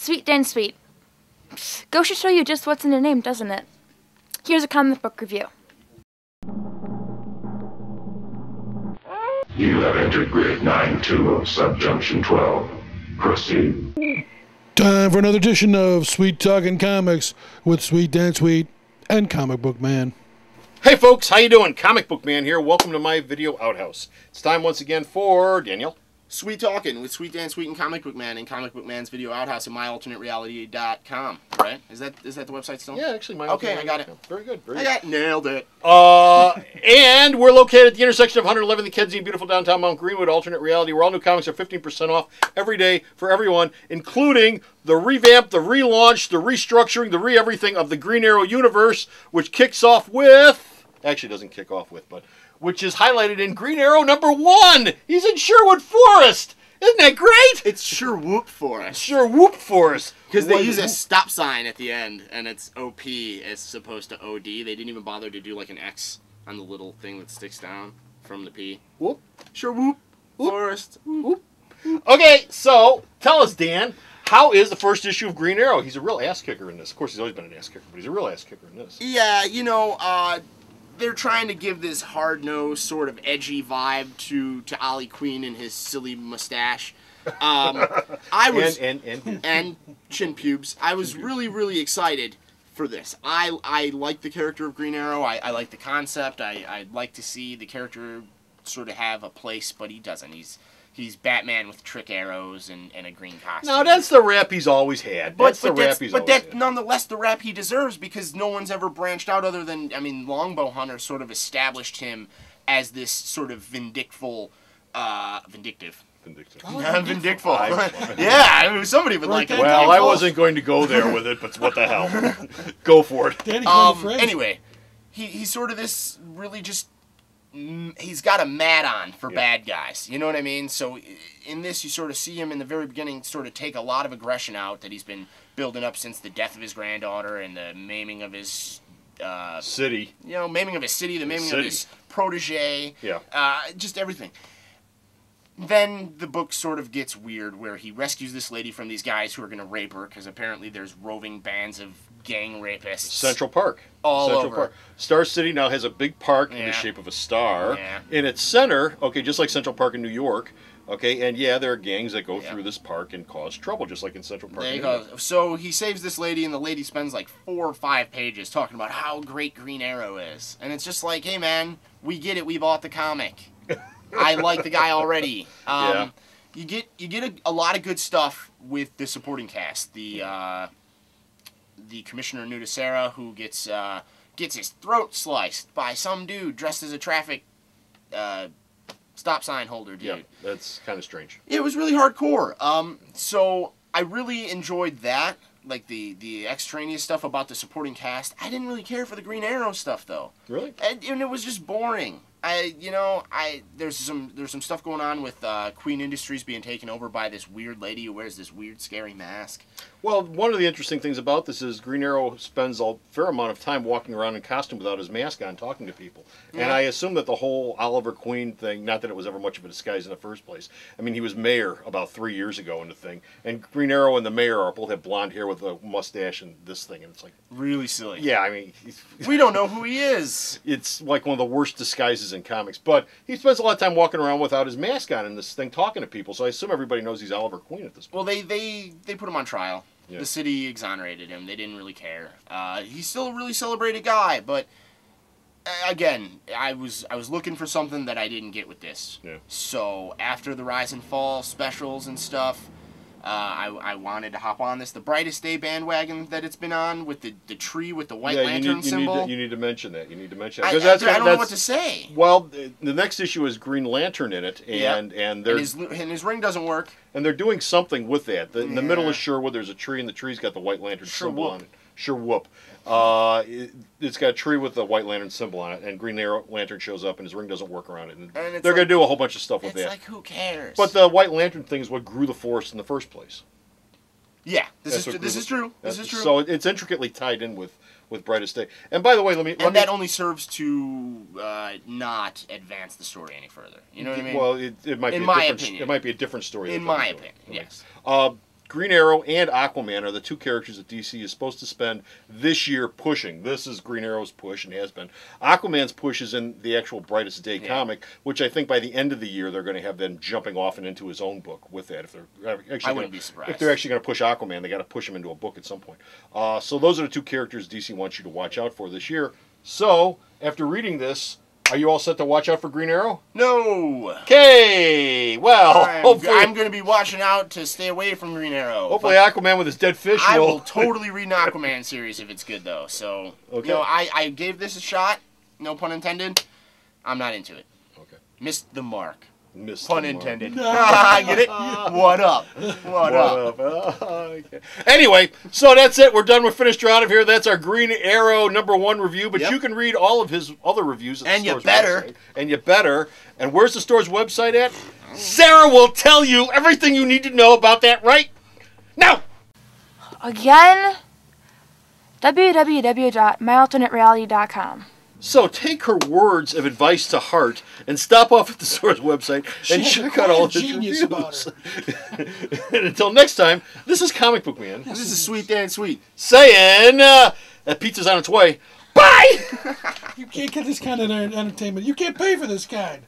Sweet Dan Sweet. Goes to show you just what's in a name, doesn't it? Here's a comic book review. You have entered grid 9-2 of subjunction 12. Proceed. Time for another edition of Sweet Talking Comics with Sweet Dan Sweet and Comic Book Man. Hey folks, how you doing? Comic Book Man here. Welcome to my video outhouse. It's time once again for Daniel. Sweet Talking with Sweet Dan Sweet and Comic Book Man in Comic Book Man's video outhouse at myalternatereality.com. Right? Is that the website still? Yeah, actually, my Okay, I got it. Very good. Nailed it. And we're located at the intersection of 111th and Kedzie in beautiful downtown Mount Greenwood. Alternate Reality, where all new comics are 15% off every day for everyone, including the revamp, the relaunch, the restructuring, the everything of the Green Arrow universe, which kicks off with... Actually, doesn't kick off with, but... which is highlighted in Green Arrow #1. He's in Sherwood Forest. Isn't that great? It's Sherwood Forest. Sherwood Forest. Because they use a stop sign at the end, and it's OP as opposed to OD. They didn't even bother to do like an X on the little thing that sticks down from the P. Whoop. Sherwood Forest. Whoop. Okay, so tell us, Dan, how is the first issue of Green Arrow? He's a real ass kicker in this. Of course, he's always been an ass kicker, but he's a real ass kicker in this. Yeah, you know, they're trying to give this hard-nosed, sort of edgy vibe to Ollie Queen and his silly mustache. I was and chin pubes. I was really excited for this. I like the character of Green Arrow. I like the concept. I'd like to see the character sort of have a place, but he doesn't. He's Batman with trick arrows and a green costume. No, that's the rap he's always had. But that's nonetheless the rap he deserves, because no one's ever branched out other than, I mean, Longbow Hunter sort of established him as this sort of vindictive. Vindictive. Vindictive. Yeah, I mean, somebody would like it. Well, I wasn't going to go there with it, but what the hell? Go for it. Anyway, he's sort of this really just... he's got a mat on for bad guys, you know what I mean? So in this, you sort of see him in the very beginning sort of take a lot of aggression out that he's been building up since the death of his granddaughter and the maiming of his... city. You know, maiming of his city, the maiming of his protege. Yeah. Just everything. Then the book sort of gets weird, where he rescues this lady from these guys who are going to rape her, because apparently there's roving bands of gang rapists. Central Park. Central Park. Star City now has a big park in the shape of a star. Yeah. In its center, okay, just like Central Park in New York, okay, and yeah, there are gangs that go through this park and cause trouble, just like in Central Park. There you go. So he saves this lady, and the lady spends like 4 or 5 pages talking about how great Green Arrow is. And it's just like, hey man, we get it, we bought the comic. I like the guy already. You get a lot of good stuff with the supporting cast. The Commissioner Nudicera, who gets his throat sliced by some dude dressed as a traffic stop sign holder dude. Yeah, that's kind of strange. It was really hardcore. So I really enjoyed that, like the extraneous stuff about the supporting cast. I didn't really care for the Green Arrow stuff though. Really? And it was just boring. There's some stuff going on with Queen Industries being taken over by this weird lady who wears this weird scary mask. Well, one of the interesting things about this is Green Arrow spends a fair amount of time walking around in costume without his mask on, talking to people. Yeah. And I assume that the whole Oliver Queen thing, not that it was ever much of a disguise in the first place. I mean, he was mayor about 3 years ago in the thing, and Green Arrow and the mayor both have blonde hair with a mustache and this thing, and it's like really silly. Yeah, I mean, we don't know who he is. It's like one of the worst disguises in comics, but he spends a lot of time walking around without his mask on in this thing, talking to people. So I assume everybody knows he's Oliver Queen at this point. Well, they put him on trial. Yeah. The city exonerated him. They didn't really care. He's still a really celebrated guy, but again, I was looking for something that I didn't get with this. Yeah. So after the Rise and Fall specials and stuff, I wanted to hop on this. The Brightest Day bandwagon that it's been on with the tree with the white lantern symbol. You need to mention that. You need to mention that. Because I don't know what to say. Well, the next issue is Green Lantern in it, and his ring doesn't work. And they're doing something with that. In the middle is Sherwood. There's a tree, and the tree's got the white lantern symbol on it. Sherwood. It's got a tree with the white lantern symbol on it, and Green Lantern shows up, and his ring doesn't work around it. And they're going to do a whole bunch of stuff with that. It's like, who cares? But the white lantern thing is what grew the forest in the first place. Yeah, this is true. So it's intricately tied in with Brightest Day. And by the way, that only serves to not advance the story any further. You know what I mean? Well, it might be a different story. In my opinion, yes. Green Arrow and Aquaman are the two characters that DC is supposed to spend this year pushing. This is Green Arrow's push and has been. Aquaman's push is in the actual Brightest Day comic, which I think by the end of the year they're going to have them jumping off and into his own book with that. If they're actually, I wouldn't be surprised. If they're actually going to push Aquaman, they got to push him into a book at some point. So those are the two characters DC wants you to watch out for this year. So after reading this, are you all set to watch out for Green Arrow? No. Okay. Well, I'm going to be watching out to stay away from Green Arrow. Hopefully, Aquaman with his dead fish. I will totally read an Aquaman series if it's good, though. So, okay. You know, I gave this a shot. No pun intended. I'm not into it. Okay. Missed the mark. Pun intended. Get it? What up? What up? Okay. Anyway, so that's it. We're done. We're finished. We're out of here. That's our Green Arrow #1 review. But you can read all of his other reviews at the store's website. And you better. And where's the store's website at? Sarah will tell you everything you need to know about that right now. Again, www.myalternatereality.com. So take her words of advice to heart and stop off at the store's website and check out all of his reviews. And until next time, this is Comic Book Man. This is Sweet Dan Sweet. Saying that pizza's on its way. Bye! You can't get this kind of entertainment. You can't pay for this kind.